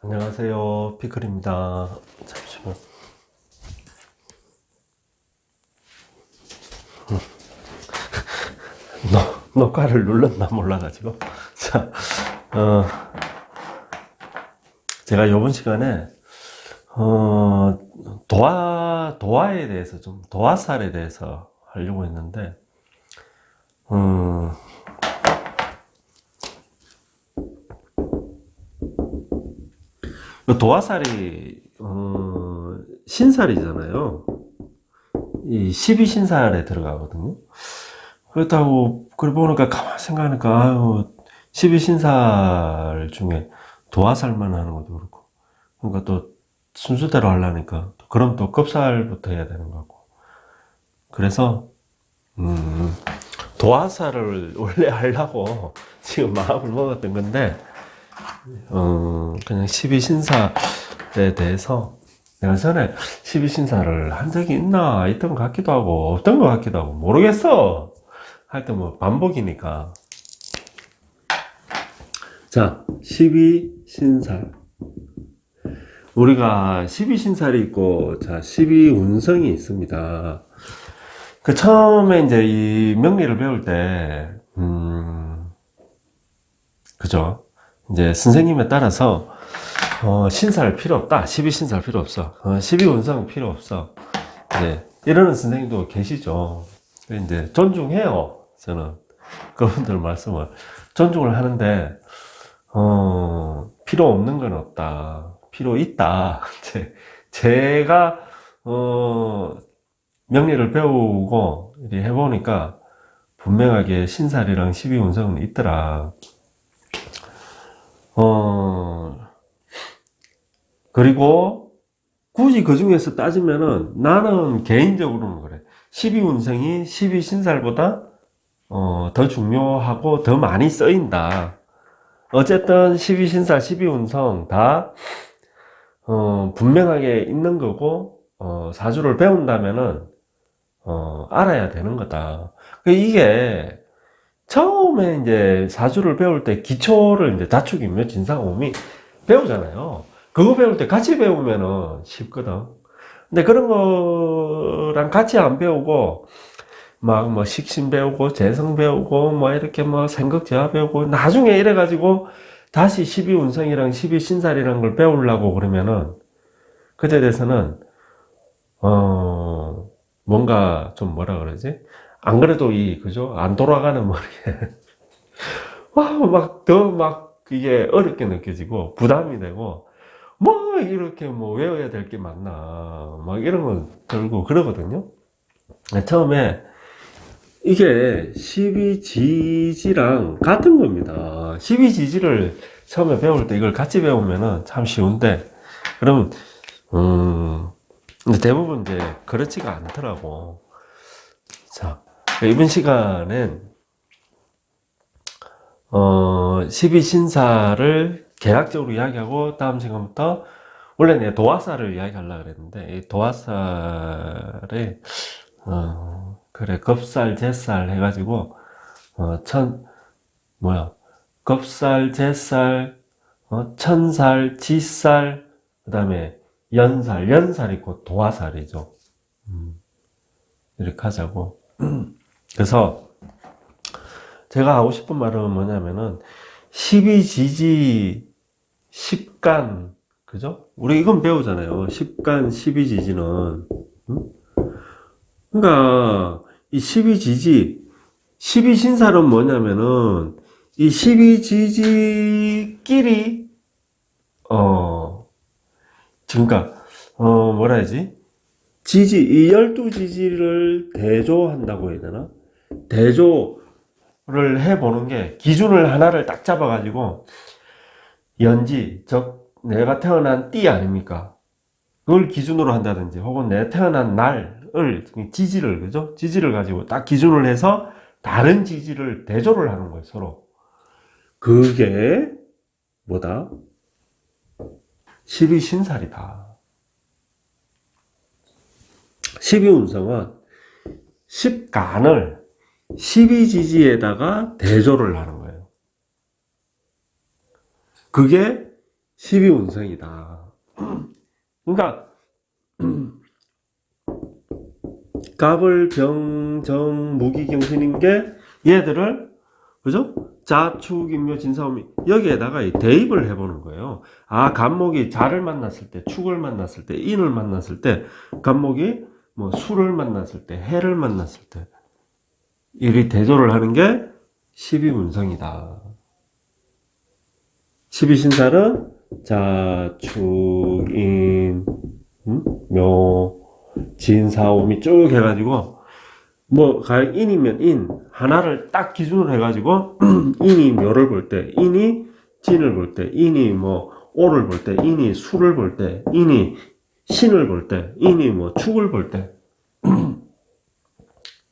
안녕하세요, 피클입니다. 잠시만. 녹화를 눌렀나 몰라가지고. 자, 어, 제가 이번 시간에, 도화에 대해서 도화살에 대해서 하려고 했는데, 도화살이, 신살이잖아요. 이 12신살에 들어가거든요. 그렇다고, 그래 보니까 가만히 생각하니까, 아유, 12신살 중에 도화살만 하는 것도 그렇고. 그러니까 또 순서대로 하려니까, 그럼 또 급살부터 해야 되는 거고. 그래서, 도화살을 원래 하려고 지금 마음을 먹었던 건데, 그냥 12신살에 대해서 내가 전에 12신살을 한 적이 있던 것 같기도 하고, 없던 것 같기도 하고, 모르겠어! 하여튼 뭐 반복이니까. 자, 12신살. 우리가 12신살이 있고, 자, 12운성이 있습니다. 그 처음에 이제 이 명리를 배울 때, 그죠? 이제 선생님에 따라서, 신살 필요 없다. 12신살 필요 없어. 12운성 필요 없어. 이제, 이러는 선생님도 계시죠. 이제, 존중해요. 저는. 그분들 말씀을. 존중을 하는데, 필요 없는 건 없다. 필요 있다. 제가, 명리를 배우고 이렇게 해보니까 분명하게 신살이랑 12운성은 있더라. 그리고 굳이 그 중에서 따지면은 나는 개인적으로는 그래. 12운성이 12신살보다 더 중요하고 더 많이 쓰인다. 어쨌든 12신살, 12운성 다 분명하게 있는 거고 사주를 배운다면은 알아야 되는 거다. 이게 처음에 이제 사주를 배울 때 기초를 이제 자축인묘, 진상오미 배우잖아요. 그거 배울 때 같이 배우면은 쉽거든. 근데 그런 거랑 같이 안 배우고 막 뭐 식신 배우고 재성 배우고 뭐 이렇게 뭐 생극재화 배우고 나중에 이래가지고 다시 12운성이랑 12신살이라는 걸 배우려고 그러면은 그때 돼서는 뭔가 좀 뭐라 그러지? 안 그래도 그죠? 안 돌아가는 머리에 막 이게 어렵게 느껴지고 부담이 되고 뭐 이렇게 뭐 외워야 될 게 많나 막 이런 거 들고 그러거든요. 처음에 이게 12지지랑 같은 겁니다. 12지지를 처음에 배울 때 이걸 같이 배우면은 참 쉬운데 그러면 근데 대부분 이제 그렇지가 않더라고. 자, 이번 시간엔 12신사를 개략적으로 이야기하고 다음 시간부터 원래 내가 도화살을 이야기하려고 그랬는데 이 도화살에 그래 겁살 제살 해가지고 겁살 제살 천살 지살 그 다음에 연살이 곧 도화살이죠. 이렇게 하자고. 그래서 제가 하고 싶은 말은 뭐냐면은 12지지 10간 그죠? 우리 이건 배우잖아요. 10간 12지지는 그러니까 이 12지지 12신살은 뭐냐면은 이 12지지끼리 그러니까 뭐라 해야지? 이 12지지를 대조한다고 해야 되나? 대조를 해보는 게 기준을 하나를 딱 잡아가지고 연지, 즉 내가 태어난 띠 아닙니까? 그걸 기준으로 한다든지 혹은 내가 태어난 날을 지지를 그죠? 지지를 가지고 딱 기준을 해서 다른 지지를 대조를 하는 거예요, 서로. 그게 뭐다? 12신살이다. 12운성은 10간을 12지지에다가 대조를 하는 거예요. 그게 12운성이다. 그러니까 갑을 병, 정, 무기, 경신인 게 얘들을 그죠? 자축, 인묘, 진사오미 여기에다가 대입을 해보는 거예요. 아, 갑목이 자를 만났을 때, 축을 만났을 때, 인을 만났을 때, 갑목이 뭐 수를 만났을 때, 해를 만났을 때 이리 대조를 하는 게 12운성이다. 12신살은 자축, 인, 묘, 진사오미 쭉 해가지고 뭐 인이면 인 하나를 딱 기준으로 해가지고 인이 묘를 볼 때, 인이 진을 볼 때, 인이 뭐 오를 볼 때, 인이 수를 볼 때, 인이 신을 볼 때, 인이 뭐 축을 볼 때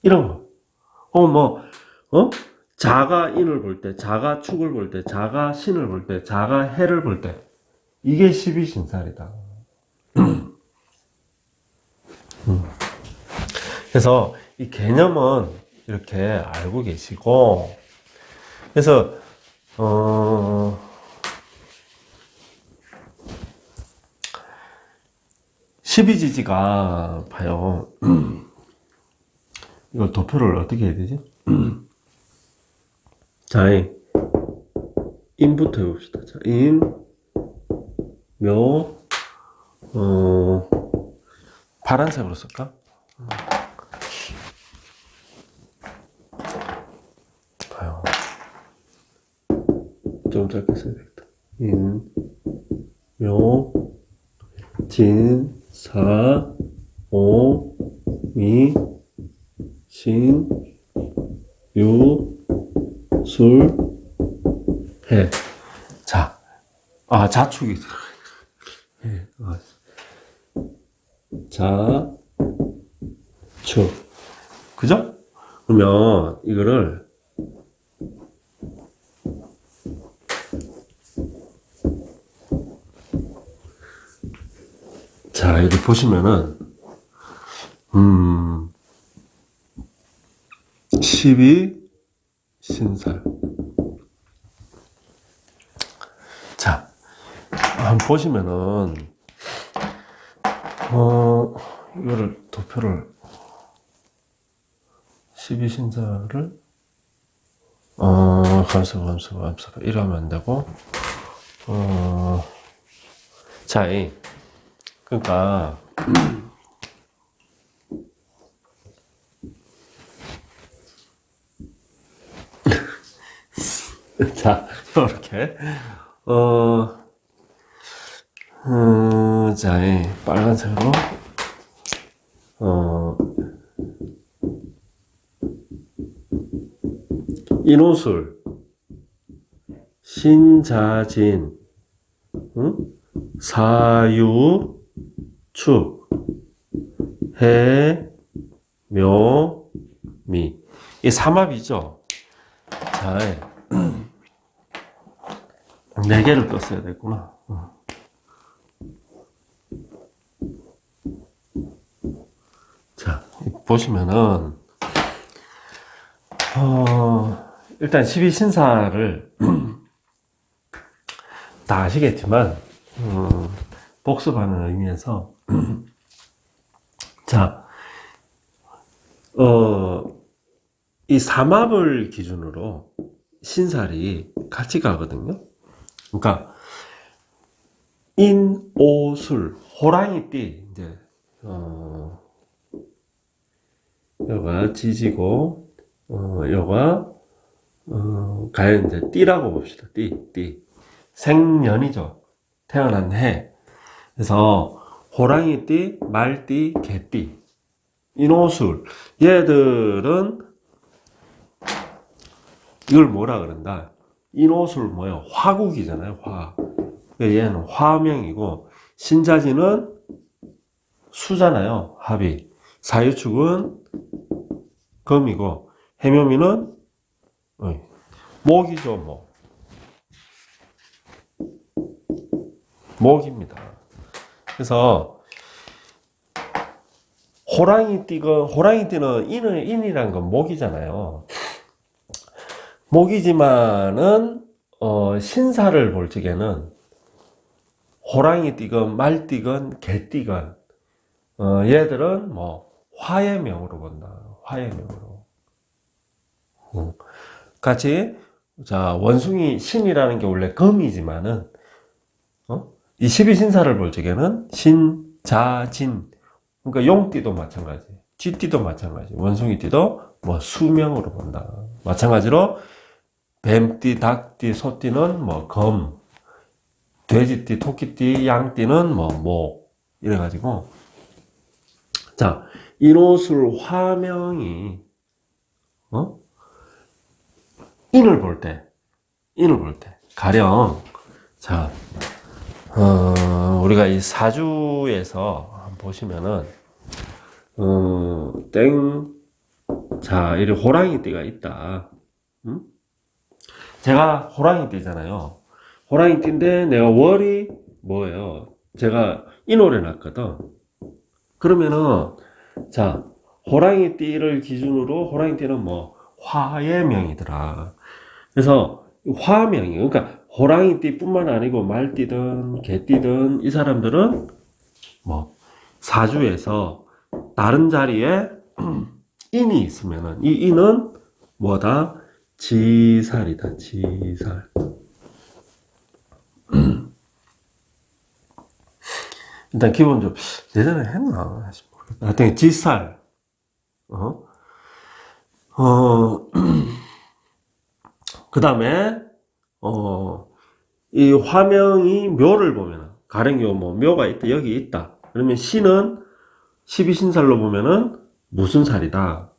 이런 거. 자가 인을 볼 때, 자가 축을 볼 때, 자가 신을 볼 때, 자가 해를 볼 때 이게 12신살이다. 그래서 이 개념은 이렇게 알고 계시고, 그래서 12지지가 봐요. 이걸 도표를 어떻게 해야 되지? 자, 인부터 해봅시다. 자, 인, 묘, 파란색으로 쓸까? 봐요. 좀 짧게 써야겠다. 인, 묘, 진, 사, 오, 미, 신, 유, 술, 해. 자, 자축이 해. 자, 축. 그죠? 그러면 이거를 자, 여기 보시면은 12신살. 자, 한번 보시면은 이거를 도표를 12신살을 감수 이러면 안 되고 자, 그러니까 자, 이렇게 자, 빨간색으로 인호술, 신자진, 사유, 축, 해, 묘, 미. 이 삼합이죠. 자, 4개를 떴어야 됐구나. 자, 보시면은, 일단 12신사를 다 아시겠지만, 복습하는 의미에서, 자, 이 삼합을 기준으로 신살이 같이 가거든요. 그러니까, 인, 오, 술, 호랑이띠, 이제, 여가 지지고, 여가, 가연 이제 띠라고 봅시다. 띠. 생년이죠. 태어난 해. 그래서, 호랑이띠, 말띠, 개띠, 인호술. 얘들은, 이걸 뭐라 그런다? 인호술 뭐예요? 화국이잖아요, 화. 얘는 화명이고, 신자지는 수잖아요, 합이. 사유축은 금이고, 해묘미는 목이죠, 목. 목입니다. 그래서, 호랑이띠는 인이란 건 목이잖아요. 목이지만은, 신사를 볼 적에는 호랑이띠건 말띠건 개띠건 얘들은 뭐 화의 명으로 본다. 화의 명으로. 같이 자 원숭이 신이라는 게 원래 금이지만은 이 12신사를 볼 적에는 신, 자, 진 그러니까 용띠도 마찬가지, 쥐띠도 마찬가지, 원숭이띠도 뭐 수명으로 본다. 마찬가지로 뱀띠, 닭띠, 소띠는 뭐 검, 돼지띠, 토끼띠, 양띠는 뭐 목 이래가지고 자 인호술 화명이 인을 볼 때 가령 자 우리가 이 사주에서 한번 보시면은 자 이리 호랑이띠가 있다. 제가 호랑이띠잖아요. 호랑이띠인데 내가 월이 뭐예요? 제가 인월에 났거든. 그러면은 자 호랑이띠를 기준으로 호랑이띠는 뭐 화의 명이더라. 그래서 화명이 그러니까 호랑이띠뿐만 아니고 말띠든 개띠든 이 사람들은 뭐 사주에서 다른 자리에 인이 있으면은 이 인은 뭐다? 지살이다. 지살. 일단 기본적으로 예전에 했나? 하여튼 지살. 그 다음에 이 화명이 묘를 보면은 가령요 뭐 묘가 있다 여기 있다 그러면 신은 12신살로 보면은 무슨 살이다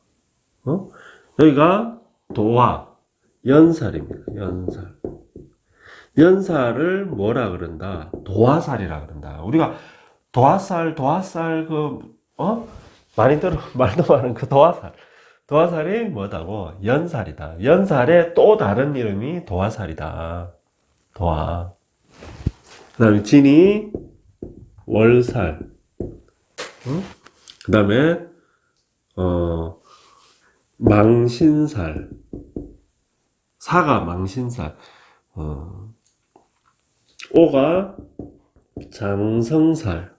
여기가 도화 연살입니다. 연살을 뭐라 그런다? 도화살이라 그런다. 우리가 도화살 많이 말도 많은 그 도화살이 뭐다고? 연살이다. 연살의 또 다른 이름이 도화살이다. 도화. 그 다음에 진이 월살. 그 다음에, 망신살. 사가 망신살. 오가 장성살.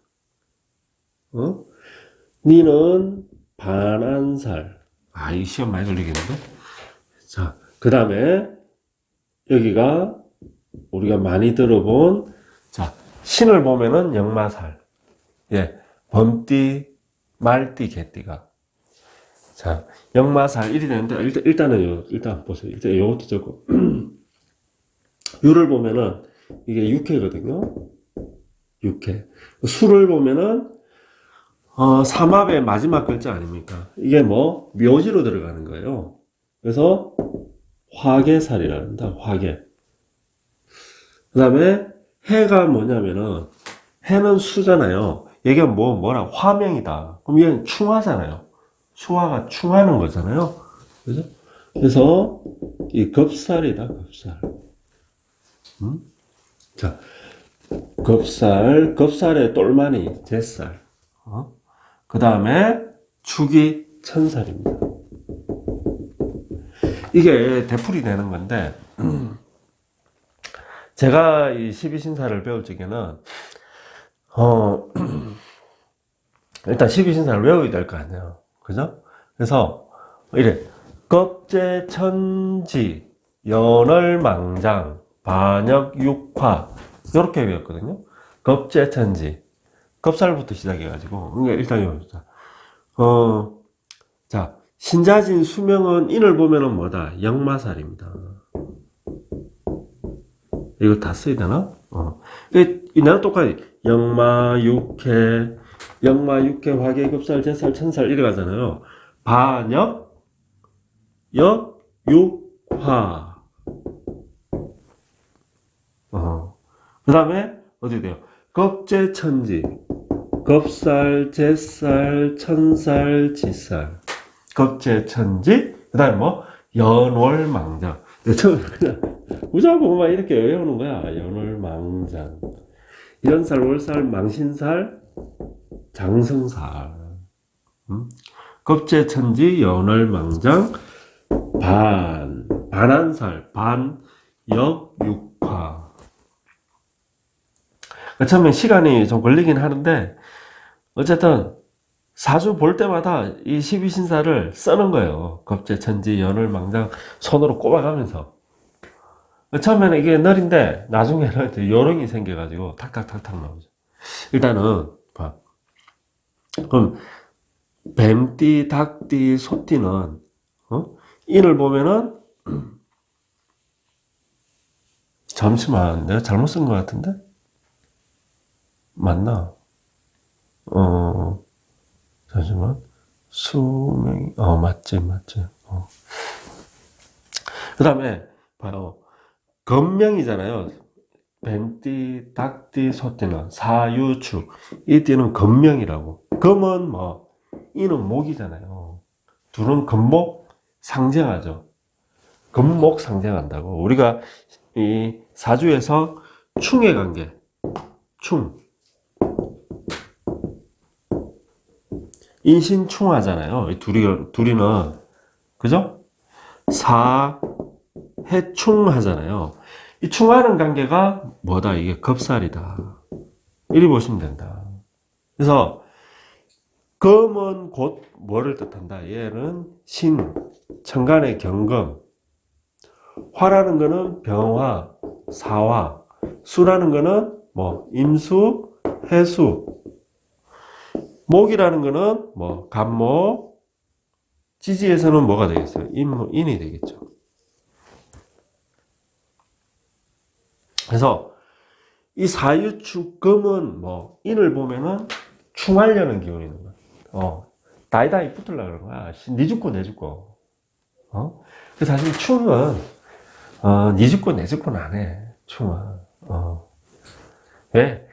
니는 반안살. 이 시험 많이 걸리겠는데? 자, 그 다음에, 여기가, 우리가 많이 들어본, 자, 신을 보면은 역마살. 예, 범띠, 말띠, 개띠가. 자, 역마살 1이 되는데, 일단 보세요. 일단 요것도 적고. 유를 보면은, 이게 육해거든요? 육해. 수를 보면은, 삼합의 마지막 글자 아닙니까? 이게 뭐 묘지로 들어가는 거예요. 그래서 화계살이란다. 화계. 그 다음에 해가 뭐냐면은 해는 수잖아요. 이게 뭐라 화명이다. 그럼 얘는 충화잖아요. 수화가 충하는 거잖아요. 그죠? 그래서 이 겁살이다. 겁살. 자, 겁살의 똘마니 잿살. 그 다음에 축이 천살입니다. 이게 대풀이 되는 건데 제가 이 12신사를 배울 적에는 일단 12신사를 외워야 될 거 아니에요. 그죠? 그래서 이래 겁재천지 연월망장 반역육화 이렇게 배웠거든요. 겁재천지 겁살부터 시작해가지고, 그러니까 일단, 자, 신자진 수명은 인을 보면은 뭐다? 역마살입니다. 이거 다 써야 되나? 나랑 똑같이, 역마육해, 화계급살, 제살, 천살, 이래 가잖아요. 반역, 육화. 그 다음에, 어디 돼요? 겁재천지. 겁살, 제살, 천살, 지살. 겁재천지, 그 다음에 뭐, 연월망장. 처음에 그냥, 무조건 이렇게 외우는 거야. 연월망장. 연살, 월살, 망신살, 장성살. 겁재천지, 연월망장, 반안살, 반역육화. 처음에 시간이 좀 걸리긴 하는데, 어쨌든, 사주 볼 때마다 이 12신사를 쓰는 거예요. 겁재, 천지, 연월, 망장, 손으로 꼽아가면서. 처음에는 이게 느린데, 나중에는 이제 요령이 생겨가지고, 탁탁탁탁 나오죠. 일단은, 봐. 그럼, 뱀띠, 닭띠, 소띠는, 인을 보면은, 잠시만, 내가 잘못 쓴 것 같은데? 맞나? 어, 잠시만. 수명이, 맞지, 맞지. 그 다음에, 봐요. 건명이잖아요. 뱀띠, 닭띠, 소띠는 사유축. 이 띠는 건명이라고. 금은 뭐, 이는 목이잖아요. 둘은 금목 상징하죠. 금목 상징한다고. 우리가 이 사주에서 충의 관계, 충. 인신충하잖아요. 이 둘이는, 그죠? 사해충하잖아요. 이 충하는 관계가 뭐다? 이게 겁살이다. 이리 보시면 된다. 그래서, 금은 곧 뭐를 뜻한다? 얘는 신, 천간의 경금. 화라는 거는 병화, 사화. 수라는 거는 뭐, 임수, 해수. 목이라는 거는 뭐, 간목. 지지에서는 뭐가 되겠어요? 인이 되겠죠. 그래서 이 사유축금은 뭐 인을 보면은 충하려는 기운이 있는 거야. 다이다이 붙으려고 그러는 거야. 니 죽고 내 죽고. 그 사실 충은 니 죽고 내 죽고는 안 해. 충은. 왜?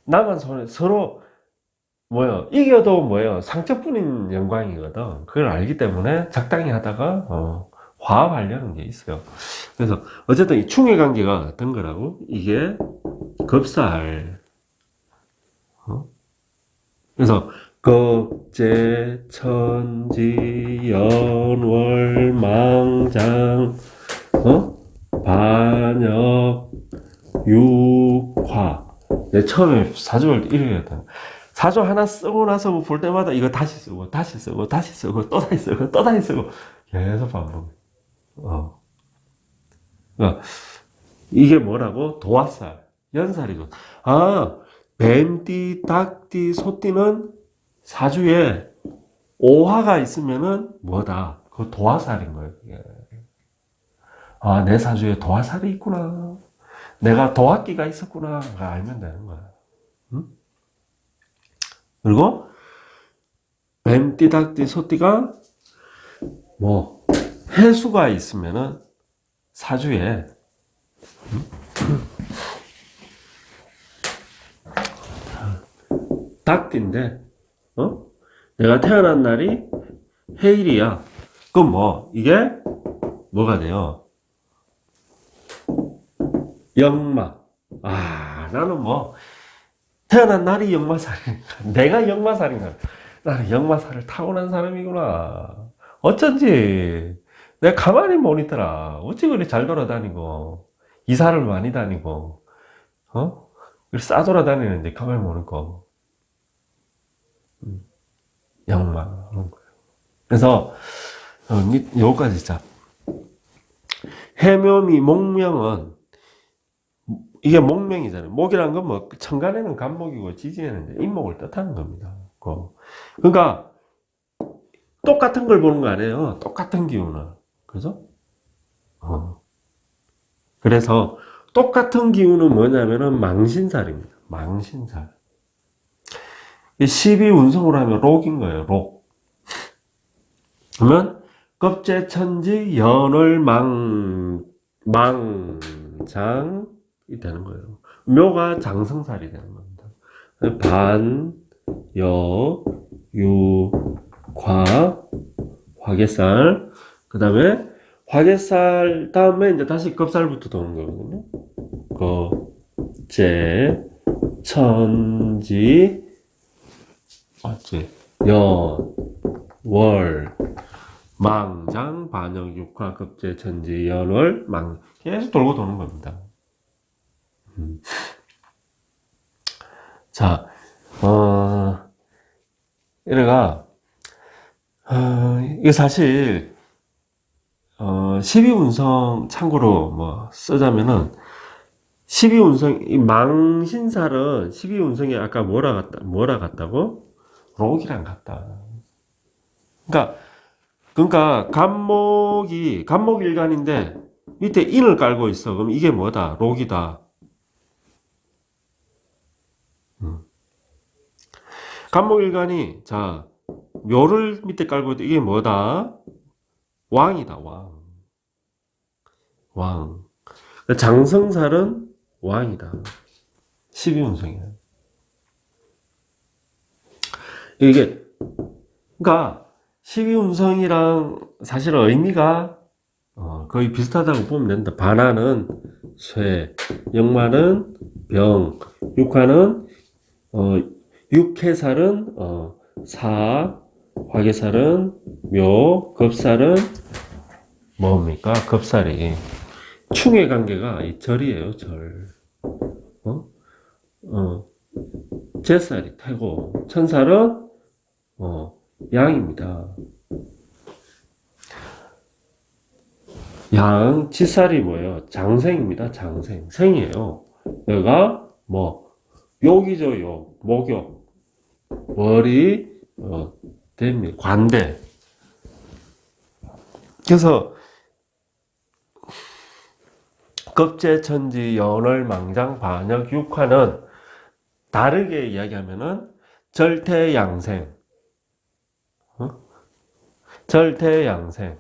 나만 서로 뭐요? 이겨도 뭐요? 상처뿐인 영광이거든. 그걸 알기 때문에 적당히 하다가 화합하려는 게 있어요. 그래서 어쨌든 이 충의 관계가 어떤 거라고? 이게 겁살. 그래서 겁재, 천지, 연월, 망장, 반역, 육화. 내 처음에 사주를 이렇게 했다. 사주 하나 쓰고 나서 볼 때마다 이거 다시 쓰고, 다시 쓰고, 다시 쓰고, 또 다시 쓰고, 또 다시 쓰고, 계속 반복. 그러니까 이게 뭐라고? 도화살, 연살이고. 뱀띠, 닭띠, 소띠는 사주에 오화가 있으면은 뭐다? 그 도화살인 거예요. 그게. 내 사주에 도화살이 있구나. 내가 도화기가 있었구나. 알면 되는 거야. 응? 그리고 뱀띠, 닭띠, 소띠가 뭐 해수가 있으면은 사주에 닭띠인데 내가 태어난 날이 해일이야. 그럼 뭐 이게 뭐가 돼요? 역마. 나는 뭐 태어난 날이 역마살이니까 내가 역마살인가. 나는 역마살을 타고난 사람이구나. 어쩐지 내가 가만히 못 있더라. 어찌 그리 잘 돌아다니고 이사를 많이 다니고 싸돌아다니는데 가만히 못 있고 역마. 그래서 여기까지 진짜 해묘미 목명은 이게 목명이잖아요. 목이란 건 뭐 천간에는 간목이고 지지에는 인목을 뜻하는 겁니다. 그러니까 똑같은 걸 보는 거 아니에요. 똑같은 기운을. 그죠? 그래서 똑같은 기운은 뭐냐면은 망신살입니다. 망신살. 12운성으로 하면 록인 거예요. 록. 그러면 겁재천지 연월 망장이 되는 거예요. 묘가 장성살이 되는 겁니다. 반, 여, 유, 과, 화개살. 그 다음에 화개살 다음에 이제 다시 겁살부터 도는 거거든요. 겁재, 천지, 맞지? 연, 월, 망장, 반역, 육화, 겁재, 천지, 연월, 망 계속 돌고 도는 겁니다. 자, 이래가, 이게 사실, 12운성 참고로 뭐 쓰자면은, 12운성, 이 망신살은 12운성에 아까 뭐라 같다고? 록이랑 같다. 그러니까, 간목일간인데, 밑에 인을 깔고 있어. 그럼 이게 뭐다? 록이다. 간목일간이, 자, 묘를 밑에 깔고 있다. 이게 뭐다? 왕이다, 왕. 왕. 장성살은 왕이다. 12운성이야. 이게, 그러니까, 12운성이랑 사실 의미가 거의 비슷하다고 보면 된다. 반화는 쇠, 역마는 병, 육화는 육해살은 사, 화개살은 묘, 겁살은 뭡니까? 겁살이 충의 관계가 이 절이에요. 절. 제살이 태고, 천살은 양입니다. 양, 지살이 뭐예요? 장생입니다. 장생. 생이에요. 여기가 뭐 욕이죠. 욕. 목욕. 월이 됩니다. 관대. 그래서 급제천지, 연월, 망장, 반역, 육화는 다르게 이야기하면은 절태양생. 절태양생.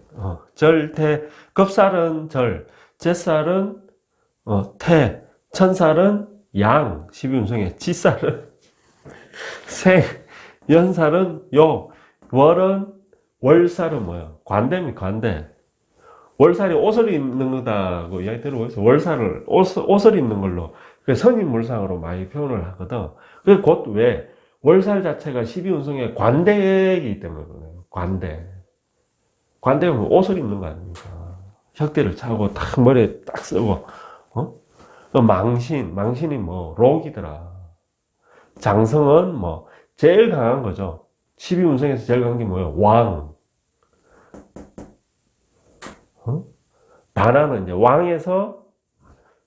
급살은 절, 제살은 태, 천살은 양, 12운성에, 지살은 생, 연살은 요, 월살은 뭐야? 관대입니다, 관대. 월살이 옷을 입는 거다고 이야기 들어보겠어. 월살을, 옷을 입는 걸로. 선임물상으로 많이 표현을 하거든. 그게 곧 왜? 월살 자체가 12운성의 관대이기 때문에 그래요. 관대. 관대는 옷을 입는 거 아닙니까? 혁대를 차고 딱 머리에 딱 쓰고, 망신이 뭐, 록이더라. 장성은 뭐, 제일 강한 거죠. 12운성에서 제일 강한 게 뭐예요? 왕. 반화는 이제 왕에서,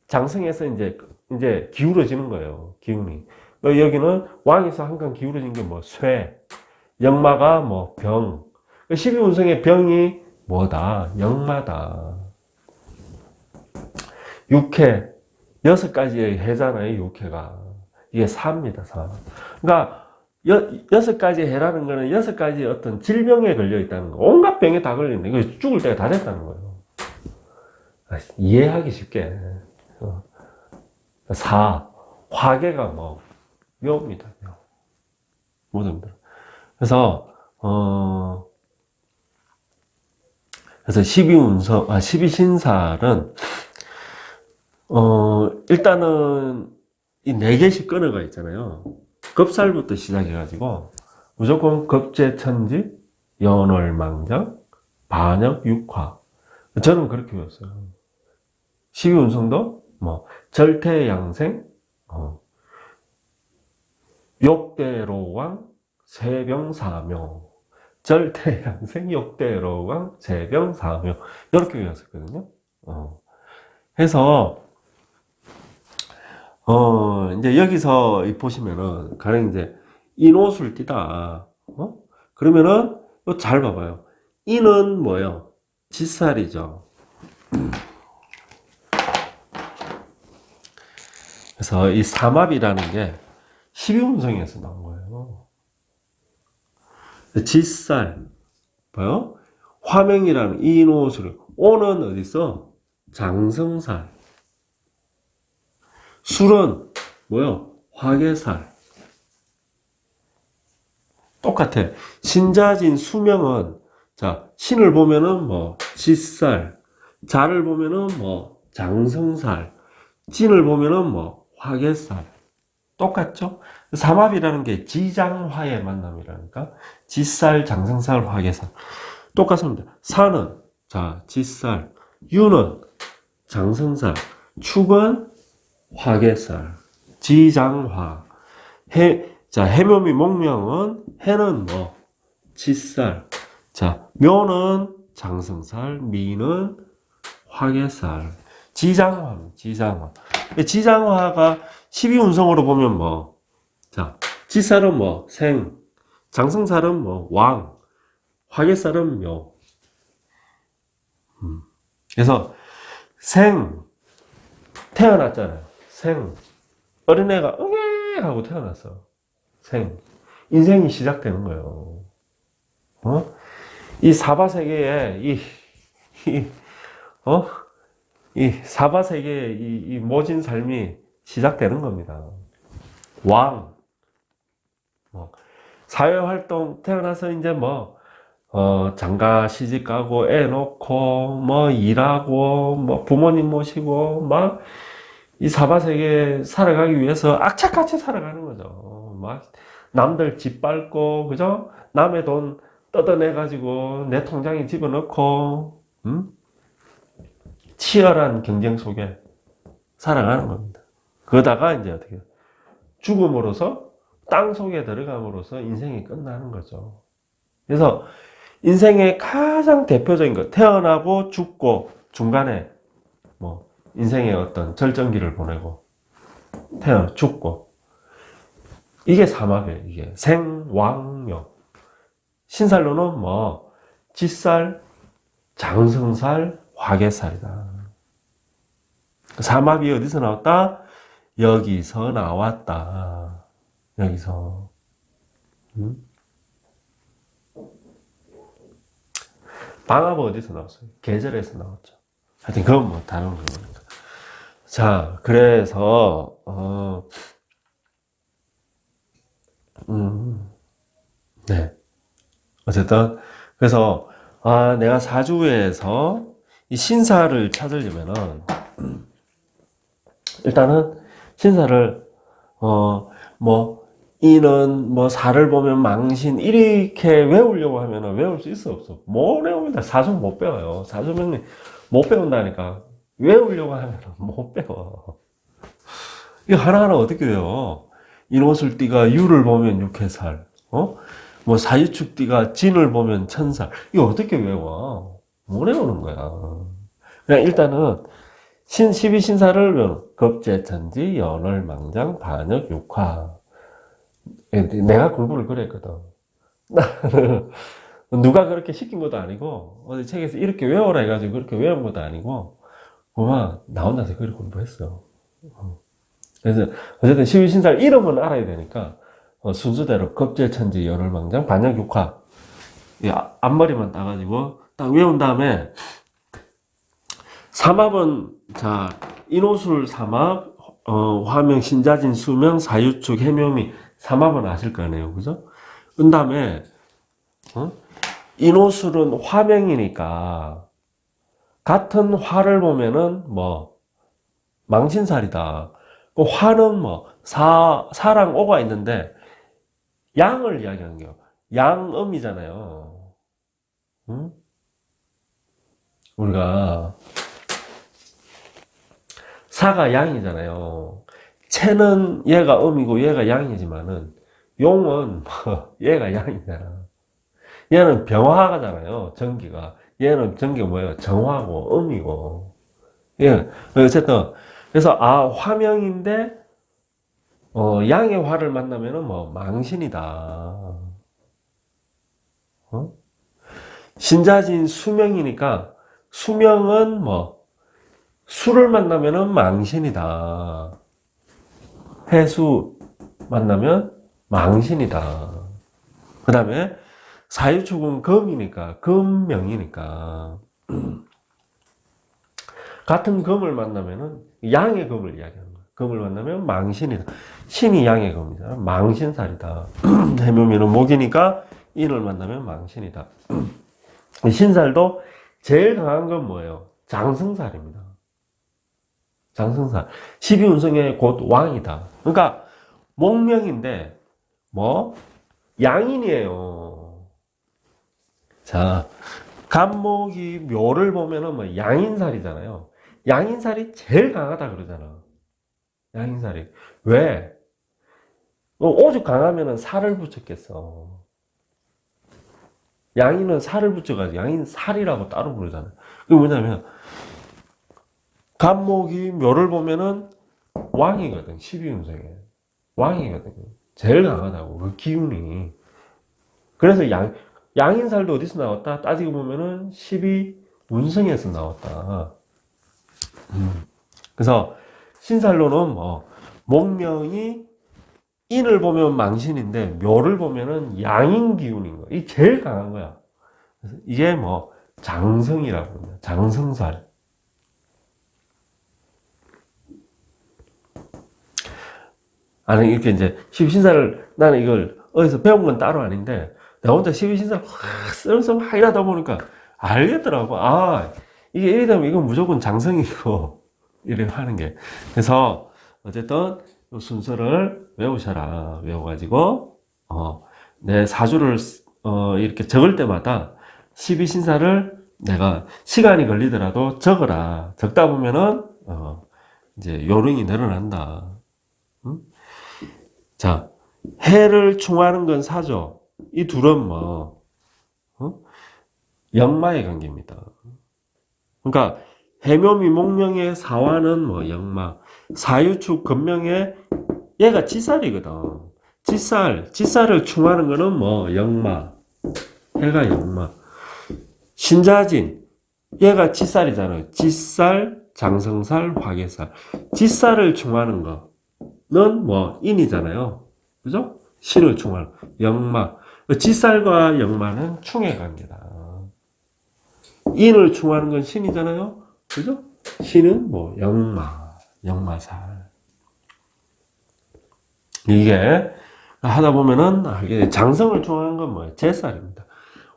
장성에서 이제 기울어지는 거예요. 기운이. 여기는 왕에서 한칸 기울어진 게 뭐, 쇠. 역마가 뭐, 병. 12운성의 병이 뭐다? 역마다. 육해. 6가지의 해잖아요, 육해가. 이게 사입니다, 사. 그러니까, 6가지 해라는 거는 6가지 어떤 질병에 걸려 있다는 거. 온갖 병에 다 걸리는데, 이거 죽을 때가 다 됐다는 거예요. 이해하기 쉽게. 사. 화계가 뭐, 묘입니다, 묘. 모든 들. 그래서 12신살은, 일단은, 이 4개씩 끊어가 있잖아요. 급살부터 시작해가지고, 무조건 급제천지, 연월망장, 반역, 육화. 저는 그렇게 배웠어요. 12운성도, 뭐, 절태양생, 욕대로왕, 세병사묘. 절대양생, 욕대로왕, 세병사묘. 이렇게 배웠었거든요. 해서, 이제 여기서 보시면은, 가령 이제, 인옷을 띠다. 그러면은, 잘 봐봐요. 인은 뭐예요? 지살이죠. 그래서 이 삼합이라는 게 12운성에서 나온 거예요. 지살, 뭐요? 화명이라는 인옷을, 오는 어디 있어? 장성살. 술은 뭐요? 화계살. 똑같아. 신자진 수명은, 자, 신을 보면은 뭐, 지살. 자를 보면은 뭐, 장성살. 진을 보면은 뭐, 화계살. 똑같죠? 삼합이라는 게 지장화의 만남이라니까. 지살, 장성살, 화계살. 똑같습니다. 사는, 자, 지살. 유는, 장성살. 축은, 화계살. 지장화. 자, 해묘미 목명은 해는 뭐 치살. 자, 묘는 장성살, 미는 화개살. 지장화. 지장화가 12운성으로 보면 뭐, 자, 치살은 뭐 생, 장성살은 뭐 왕, 화개살은 묘. 그래서 생 태어났잖아요. 생 어린애가 응애 하고 태어났어. 생 인생이 시작되는 거예요. 이 사바세계에 이 사바세계에 이 모진 삶이 시작되는 겁니다. 왕 사회활동 태어나서 이제 뭐 장가 시집 가고 애 놓고 뭐 일하고 뭐 부모님 모시고 막 이 사바세계 살아가기 위해서 악착같이 살아가는 거죠. 막 남들 집 밟고 그죠? 남의 돈 뜯어내 가지고 내 통장에 집어넣고 치열한 경쟁 속에 살아가는 겁니다. 그러다가 이제 어떻게 죽음으로써 땅 속에 들어감으로써 인생이 끝나는 거죠. 그래서 인생의 가장 대표적인 것, 태어나고 죽고 중간에 뭐 인생의 어떤 절정기를 보내고 태어나 죽고 이게 사막이에요. 이게 생왕묘. 신살로는 뭐 지살, 장성살, 화개살이다. 사막이 어디서 나왔다? 여기서 나왔다. 여기서. 방압은 어디서 나왔어요? 계절에서 나왔죠. 하여튼 그건 뭐 다른 거니까. 자, 그래서 네. 어쨌든 그래서 내가 사주에서 이 신사를 찾으려면은 일단은 신사를 뭐 이는 뭐 사를 보면 망신 이렇게 외우려고 하면은 외울 수 있어 없어? 못 외웁니다. 사주 못 배워요. 사주명리 못 배운다니까. 외우려고 하면은 못 배워. 이거 하나하나 어떻게 외워? 인옷을 띠가 유를 보면 육해살, 뭐 사유축 띠가 진을 보면 천살. 이거 어떻게 외워? 못 외우는 거야. 그냥 일단은 12신사를 외우는 겁재천지, 연월망장, 반역, 육화. 내가 공부를 그래 했거든. 누가 그렇게 시킨 것도 아니고 어디 책에서 이렇게 외워라 해가지고 그렇게 외운 것도 아니고 그만 나 혼자서 그렇게 공부했어. 그래서 어쨌든 12신사 이름은 알아야 되니까 순서대로 겁재천지, 연월망장, 반역, 육화 앞머리만 따가지고 딱 외운 다음에 삼합은 자 인호술 삼합, 화명, 신자진, 수명, 사유축, 해묘미 삼합은 아실 거 아니에요, 그죠? 그 다음에 인호술은 화명이니까 같은 화를 보면은 뭐 망신살이다. 그 화는 뭐 사랑 오가 있는데 양을 이야기하는 거예요. 양음이잖아요. 응? 우리가 사가 양이잖아요. 채는 얘가 음이고 얘가 양이지만은 용은 얘가 양이잖아. 얘는 병화가잖아요. 전기가. 얘는 전기가 뭐예요? 정화고 음이고. 예. 어쨌든 그래서 화명인데 양의 화를 만나면은 뭐 망신이다. 신자진 수명이니까 수명은 뭐 수를 만나면은 망신이다. 해수 만나면 망신이다. 그 다음에 사유축은 금이니까 금명이니까 같은 금을 만나면은 양의 금을 이야기하는 거야. 금을 만나면 망신이다. 신이 양의 금이잖아. 망신살이다. 해묘미는 목이니까 인을 만나면 망신이다. 신살도 제일 강한 건 뭐예요? 장성살입니다. 장성살. 12운성의 곧 왕이다. 그러니까 목명인데 뭐 양인이에요. 자, 간목이 묘를 보면은 뭐 양인살이잖아요. 양인살이 제일 강하다 그러잖아. 양인살이. 왜? 오죽 강하면은 살을 붙였겠어. 양인은 살을 붙여가지고, 양인 살이라고 따로 부르잖아요. 그게 뭐냐면, 간목이 묘를 보면은 왕이거든, 12운성에. 왕이거든. 제일 강하다고, 그 기운이. 그래서 양인살도 어디서 나왔다? 따지고 보면은 12운성에서 나왔다. 그래서 신살로는 뭐, 목명이 인을 보면 망신인데, 묘를 보면은 양인 기운인 거야. 이 제일 강한 거야. 그래서 이게 뭐, 장성이라고 합니다. 장성살. 아니, 이렇게 이제, 십이신사를, 나는 이걸 어디서 배운 건 따로 아닌데, 나 혼자 십이신사를 확 쓰면서 막 이러다 보니까 알겠더라고. 아, 이게 이래 되면 이건 무조건 장성이고, 이래 하는 게. 그래서, 어쨌든, 이 순서를 외우셔라. 외워가지고, 내 사주를, 이렇게 적을 때마다 십이신사를 내가 시간이 걸리더라도 적어라. 적다 보면은, 이제 요령이 늘어난다. 응? 자, 해를 충하는 건 사죠. 이 둘은 뭐, 역마의 관계입니다. 그러니까, 해묘미 목명의 사화는 뭐, 역마. 사유축 금명의 얘가 지살이거든. 지살을 충하는 거는 뭐, 역마. 해가 역마. 신자진. 얘가 지살이잖아요. 지살, 장성살, 화계살. 지살을 충하는 거는 뭐, 인이잖아요. 그죠? 신을 충하는 역마. 지살과 역마는 충의 관계다. 인을 충하는 건 신이잖아요. 그죠? 신은 뭐 역마살. 이게 하다 보면은 장성을 충하는 건 뭐예요? 제살입니다.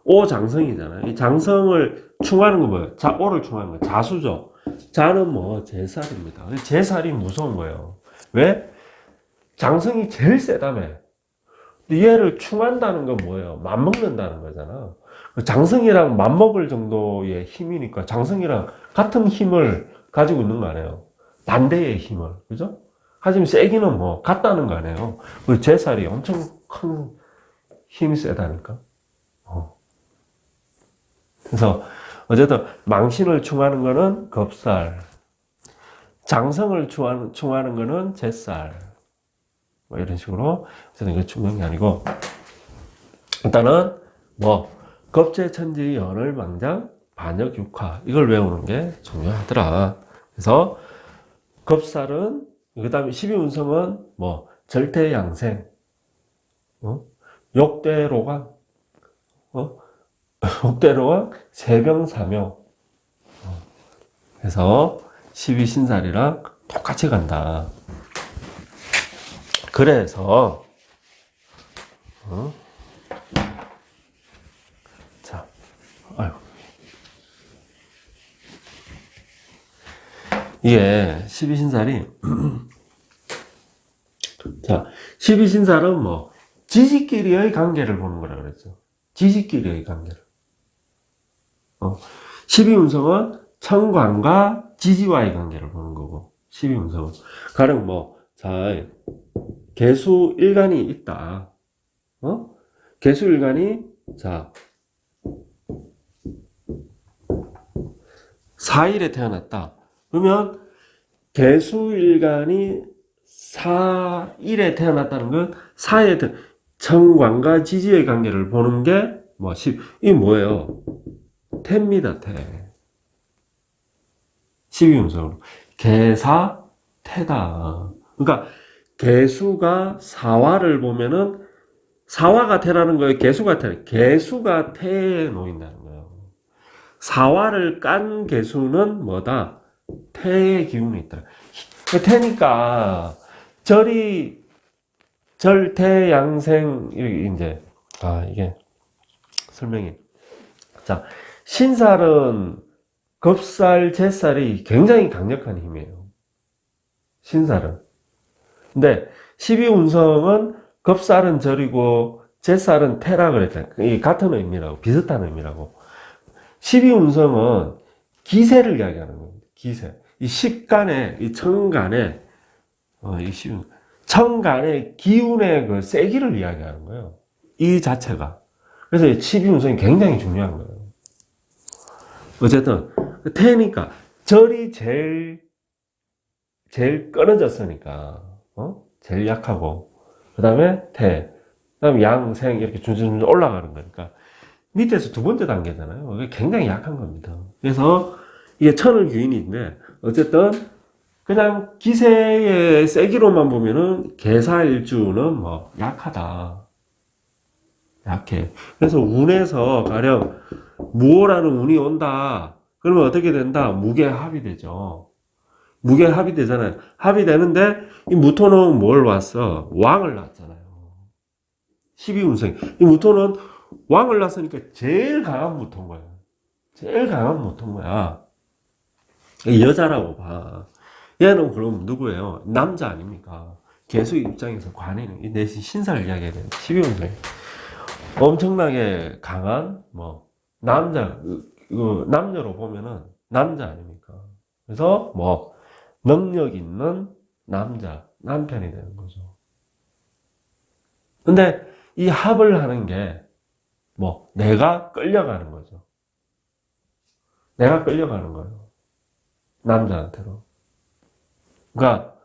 오장성이잖아요. 이 장성을 충하는 건 뭐예요? 오를 충하는 건 자수죠. 자는 뭐 제살입니다. 제살이 무서운 거예요. 왜? 장성이 제일 세다며. 얘를 충한다는 건 뭐예요? 맘먹는다는 거잖아. 장성이랑 맘먹을 정도의 힘이니까 장성이랑 같은 힘을 가지고 있는 거 아니에요? 반대의 힘을. 그죠? 하지만 세기는 뭐 같다는 거 아니에요? 그 제살이 엄청 큰 힘이 세다니까. 그래서 어쨌든 망신을 충하는 거는 겁살, 장성을 충하는 거는 제살. 뭐 이런 식으로. 그래서 이거 중요한 게 아니고, 일단은 뭐 겁재천지 연월망장 반역육화 이걸 외우는 게 중요하더라. 그래서 겁살은, 그 다음에 12운성은 뭐 절대양생, 욕대로강, 욕대로강, 세병사묘. 그래서 12신살이랑 똑같이 간다. 그래서 자, 아유, 이게 12신살이 자, 12신살은 뭐 지지끼리의 관계를 보는 거라 그랬죠. 지지끼리의 관계를. 12운성은 천관과 지지와의 관계를 보는 거고, 12운성은 가령 뭐, 자, 개수 일간이 있다. 개수 일간이, 자, 4일에 태어났다. 그러면 개수 일간이 4일에 태어났다는 건 4의 천관과 지지의 관계를 보는 게 뭐, 이 뭐예요? 태입니다, 태. 12운성으로. 개사, 태다. 그러니까, 개수가 사화를 보면은, 사화가 태라는 거예요? 개수가 태? 개수가 태에 놓인다는 거예요. 사화를 깐 개수는 뭐다? 태의 기운이 있다. 태니까, 절태양생, 이제, 이게, 설명이. 자, 신살은 겁살, 제살이 굉장히 강력한 힘이에요. 신살은. 근데 12운성은 겁살은 절이고 제살은 태라 그랬잖아요. 이 같은 의미라고, 비슷한 의미라고. 12운성은 기세를 이야기하는 겁니다. 기세. 이 십간에, 이 천간에, 천간의 기운의 그 세기를 이야기하는 거예요. 이 자체가. 그래서 치비운성이 굉장히 중요한 거예요. 어쨌든 태니까 절이 제일 끊어졌으니까 제일 약하고 그 다음에 태, 그 다음에 양, 생 이렇게 준순 올라가는 거니까 밑에서 두 번째 단계잖아요. 이게 굉장히 약한 겁니다. 그래서 이게 천을 규인인데 어쨌든 그냥 기세의 세기로만 보면은 계사일주는 뭐 약하다. 약해. 그래서 운에서 가령 무호라는 운이 온다. 그러면 어떻게 된다? 무게합이 되죠. 무게합이 되잖아요. 합이 되는데 이 무토는 뭘 왔어? 왕을 낳았잖아요. 12운생. 이 무토는 왕을 낳았으니까 제일 강한 무토인 거야. 제일 강한 무토인 거야. 여자라고 봐. 얘는 그럼 누구예요? 남자 아닙니까? 개수 입장에서 관이는 이 내신 신사를 이야기해야 되는 12운생. 엄청나게 강한 남자 남녀로 보면은 남자 아닙니까? 그래서 능력 있는 남자 남편이 되는 거죠. 근데 이 합을 하는 게 내가 끌려가는 거죠. 내가 끌려가는 거예요. 남자한테로. 그러니까